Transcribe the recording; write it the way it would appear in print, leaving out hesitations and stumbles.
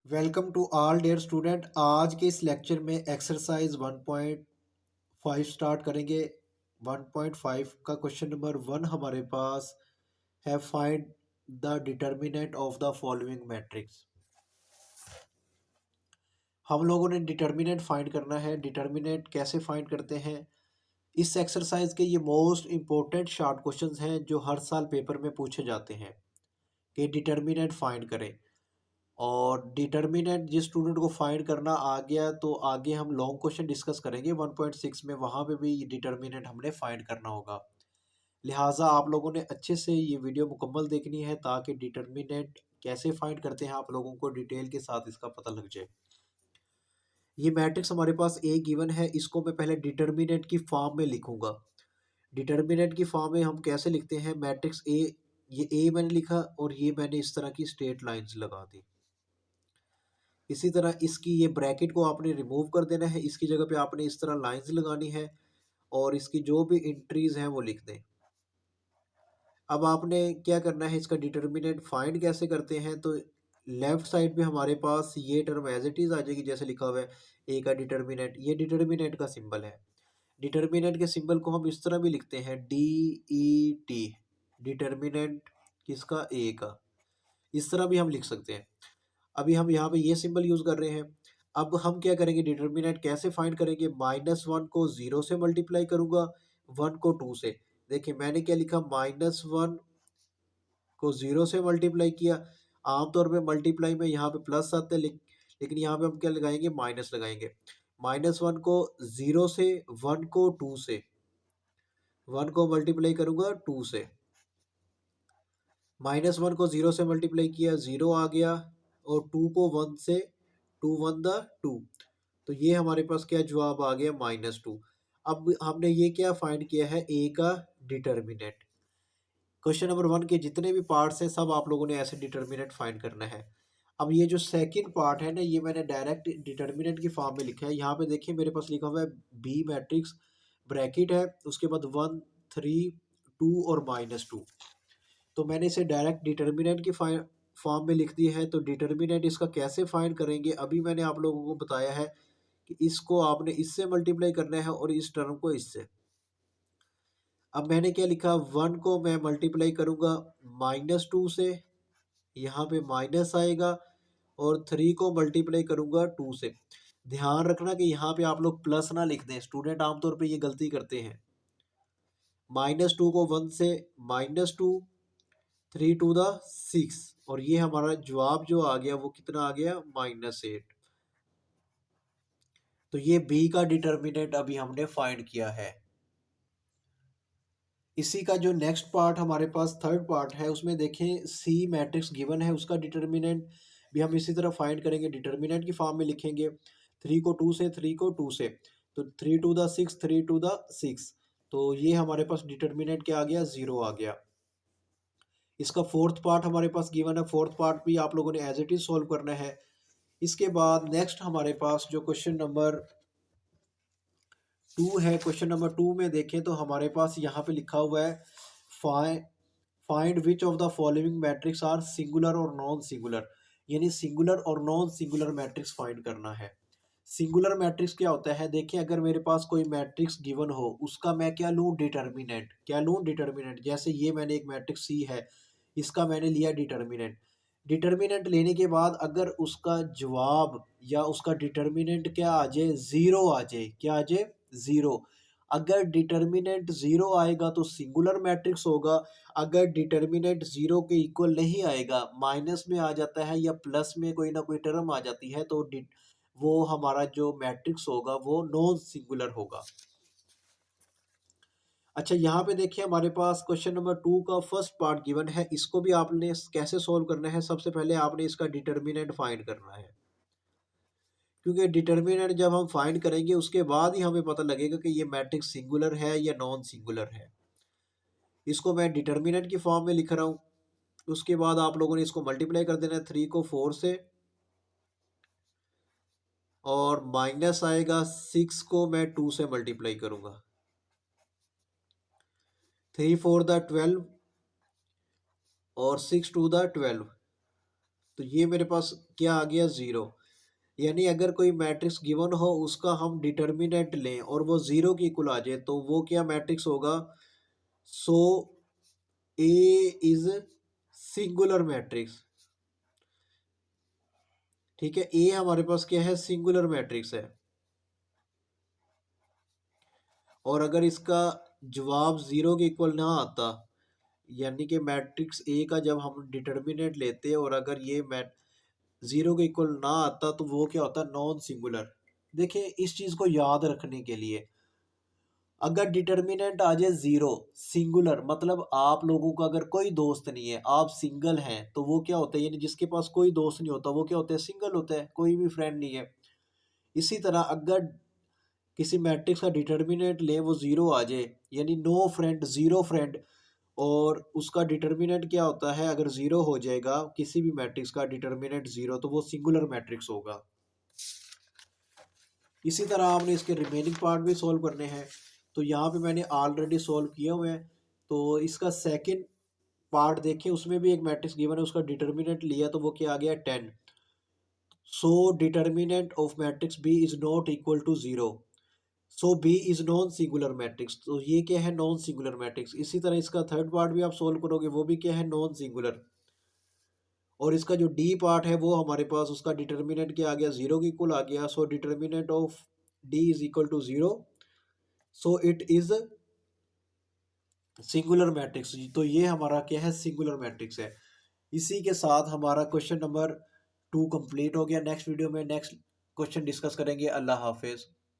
Welcome to all dear student. आज के इस लेक्चर में एक्सरसाइज 1.5 स्टार्ट करेंगे। 1.5 का क्वेश्चन नंबर 1 हमारे पास है, find the determinant of the following matrix. हम लोगों ने डिटर्मिनेंट फाइंड करना है। डिटर्मिनेंट कैसे फाइंड करते हैं? इस एक्सरसाइज के ये मोस्ट इंपॉर्टेंट शॉर्ट क्वेश्चंस हैं जो हर साल पेपर में पूछे जाते हैं कि डिटर्मिनेंट फाइंड करें। और डिटर्मिनेंट जिस स्टूडेंट को फाइंड करना आ गया तो आगे हम लॉन्ग क्वेश्चन डिस्कस करेंगे 1.6 में, वहाँ पे भी डिटर्मिनेंट हमने फाइंड करना होगा। लिहाजा आप लोगों ने अच्छे से ये वीडियो मुकम्मल देखनी है ताकि डिटर्मिनेंट कैसे फाइंड करते हैं आप लोगों को डिटेल के साथ इसका पता लग जाए। ये मैट्रिक्स हमारे पास ए गिवन है, इसको मैं पहले डिटर्मिनेंट की फॉर्म में लिखूंगा। डिटर्मिनेंट की फॉर्म में हम कैसे लिखते हैं? मैट्रिक्स ए, ये ए मैंने लिखा और ये मैंने इस तरह की स्ट्रेट लाइंस लगा दी। इसी तरह इसकी ये ब्रैकेट को आपने रिमूव कर देना है, इसकी जगह पे आपने इस तरह लाइंस लगानी है और इसकी जो भी एंट्रीज हैं वो लिख दें। अब आपने क्या करना है, इसका डिटर्मिनेंट फाइंड कैसे करते हैं? तो लेफ्ट साइड पे हमारे पास ये टर्म एज इट इज आ जाएगी, जैसे लिखा हुआ है ए का डिटर्मिनेंट। ये डिटर्मिनेंट का सिंबल है। डिटर्मिनेंट के सिंबल को हम इस तरह भी लिखते हैं, डी ई टी। डिटर्मिनेंट किसका? ए का। इस तरह भी हम लिख सकते हैं। अभी हम यहाँ पे ये सिंबल यूज कर रहे हैं। अब हम क्या करेंगे, डिटर्मिनेंट कैसे फाइंड करेंगे? -1 को 0 से मल्टीप्लाई करूंगा, 1 को 2 से। देखिए मैंने क्या लिखा, -1 को 0 से मल्टीप्लाई किया। आमतौर पे मल्टीप्लाई में यहाँ पे प्लस आते हैं, लेकिन यहाँ पे हम क्या लगाएंगे, माइनस लगाएंगे। -1 को 0 से, 1 को 2 से, 1 को मल्टीप्लाई करूंगा 2 से। -1 को 0 से मल्टीप्लाई किया, 0 आ गया, और 2 को 1 से, 2 1 द 2। तो ये हमारे पास क्या जवाब आ गया, -2। अब हमने ये क्या फाइंड किया है, ए का डिटर्मिनेंट। क्वेश्चन नंबर 1 के जितने भी पार्ट्स हैं सब आप लोगों ने ऐसे डिटर्मिनेंट फाइंड करना है। अब ये जो सेकंड पार्ट है ना, ये मैंने डायरेक्ट डिटर्मिनेंट की फॉर्म में लिखा है। यहाँ पे देखिए मेरे पास लिखा हुआ है बी मैट्रिक्स, ब्रैकेट है, उसके बाद 1 3 2 और -2। तो मैंने इसे डायरेक्ट डिटर्मिनेंट की फॉर्म में लिख दिया है। तो डिटर्मिनेंट इसका कैसे फाइंड करेंगे, अभी मैंने आप लोगों को बताया है कि इसको आपने इससे मल्टीप्लाई करना है और इस टर्म को इससे। अब मैंने क्या लिखा, 1 को मैं मल्टीप्लाई करूंगा -2 से, यहाँ पे माइनस आएगा, और 3 को मल्टीप्लाई करूंगा 2 से। ध्यान रखना कि यहाँ पे आप लोग प्लस ना लिख दें, स्टूडेंट आमतौर पे ये गलती करते हैं। -2 को 1 से, -2, 3 टू द 6, और ये हमारा जवाब जो आ गया वो कितना आ गया, -8। तो ये बी का डिटर्मिनेंट अभी हमने फाइंड किया है। इसी का जो नेक्स्ट पार्ट हमारे पास थर्ड पार्ट है, उसमें देखें सी मैट्रिक्स गिवन है, उसका डिटर्मिनेंट भी हम इसी तरह फाइंड करेंगे। डिटर्मिनेंट की फॉर्म में लिखेंगे 3 को 2 से, 3 को 2 से, तो 3 टू द 6, 3 टू द 6। तो ये हमारे पास डिटर्मिनेंट क्या आ गया, 0 आ गया। इसका फोर्थ पार्ट हमारे पास गिवन है, फोर्थ पार्ट भी आप लोगों ने एज इट इज सॉल्व करना है। इसके बाद नेक्स्ट हमारे पास जो क्वेश्चन नंबर 2 है, क्वेश्चन नंबर 2 में देखें तो हमारे पास यहाँ पे लिखा हुआ है, find which of the following matrix are singular और नॉन सिंगुलर। यानी सिंगुलर और नॉन सिंगुलर मैट्रिक्स फाइंड करना है। सिंगुलर मैट्रिक्स क्या होता है? देखिए अगर मेरे पास कोई मैट्रिक्स गिवन हो, उसका मैं क्या लूँ, डिटर्मिनेंट। क्या लूँ, डिटर्मिनेंट। जैसे ये मैंने एक मैट्रिक्स सी है, इसका मैंने लिया डिटर्मिनेंट। डिटर्मिनेंट लेने के बाद अगर उसका जवाब या उसका डिटर्मिनेंट क्या आ जाए, ज़ीरो आ जाए। क्या आ जाए, ज़ीरो। अगर डिटर्मिनेंट ज़ीरो आएगा तो सिंगुलर मैट्रिक्स होगा। अगर डिटर्मिनेंट ज़ीरो के इक्वल नहीं आएगा, माइनस में आ जाता है या प्लस में कोई ना कोई टर्म आ जाती है, तो वो हमारा जो मैट्रिक्स होगा वो नॉन सिंगुलर होगा। अच्छा यहाँ पे देखिए हमारे पास क्वेश्चन नंबर 2 का फर्स्ट पार्ट गिवन है, इसको भी आपने कैसे सोल्व करना है? सबसे पहले आपने इसका डिटर्मिनेंट फाइंड करना है, क्योंकि डिटर्मिनेंट जब हम फाइंड करेंगे उसके बाद ही हमें पता लगेगा कि ये मैट्रिक्स सिंगुलर है या नॉन सिंगुलर है। इसको मैं डिटर्मिनेंट की फॉर्म में लिख रहा हूँ। उसके बाद आप लोगों ने इसको मल्टीप्लाई कर देना है 3 को 4 से, और माइनस आएगा 6 को मैं 2 से मल्टीप्लाई करूंगा, 3 4 द 12, और 6 2 द 12। तो ये मेरे पास क्या आ गया, ज़ीरो। यानी अगर कोई मैट्रिक्स गिवन हो उसका हम डिटर्मिनेंट लें और वो ज़ीरो की इक्वल आ जाए तो वो क्या मैट्रिक्स होगा, सो ए इज सिंगुलर मैट्रिक्स। ठीक है, ए हमारे पास क्या है, सिंगुलर मैट्रिक्स है। और अगर इसका जवाब ज़ीरो के इक्वल ना आता, यानी कि मैट्रिक्स ए का जब हम डिटर्मिनेंट लेते और अगर ये मैट ज़ीरो के इक्वल ना आता तो वो क्या होता है, नॉन सिंगुलर। देखिए इस चीज़ को याद रखने के लिए, अगर डिटर्मिनेंट आ जाए ज़ीरो सिंगुलर, मतलब आप लोगों का अगर कोई दोस्त नहीं है, आप सिंगल हैं, तो वो क्या होता है, यानी जिसके पास कोई दोस्त नहीं होता वो क्या होता है, सिंगल होता है, कोई भी फ्रेंड नहीं है। इसी तरह अगर किसी मैट्रिक्स का डिटर्मिनेंट लें वो ज़ीरो आ जाए, यानी नो फ्रेंड, ज़ीरो फ्रेंड, और उसका डिटर्मिनेंट क्या होता है, अगर ज़ीरो हो जाएगा किसी भी मैट्रिक्स का डिटर्मिनेंट ज़ीरो, तो वो सिंगुलर मैट्रिक्स होगा। इसी तरह आपने इसके रिमेनिंग पार्ट भी सॉल्व करने हैं। तो यहाँ पे मैंने ऑलरेडी सॉल्व किए हुए हैं। तो इसका सेकंड पार्ट देखें, उसमें भी एक मैट्रिक्स गिवन है, उसका डिटर्मिनेंट लिया तो वो क्या आ गया, 10। So determinant of matrix B is not equal to zero, so B is non singular matrix. तो ये क्या है, नॉन सिंगुलर मैट्रिक्स। इसी तरह इसका थर्ड पार्ट भी आप सोल्व करोगे, वो भी क्या है, नॉन सिंगुलर। और इसका जो डी पार्ट है वो हमारे पास उसका डिटर्मिनेंट क्या आ गया, ज़ीरो की इक्वल आ गया। So determinant of D is equal to zero, so it is singular matrix. तो ये हमारा क्या है, सिंगुलर मैट्रिक्स है। इसी के साथ हमारा क्वेश्चन नंबर 2 कंप्लीट हो गया। नेक्स्ट वीडियो में नेक्स्ट क्वेश्चन डिस्कस करेंगे। अल्लाह हाफिज़।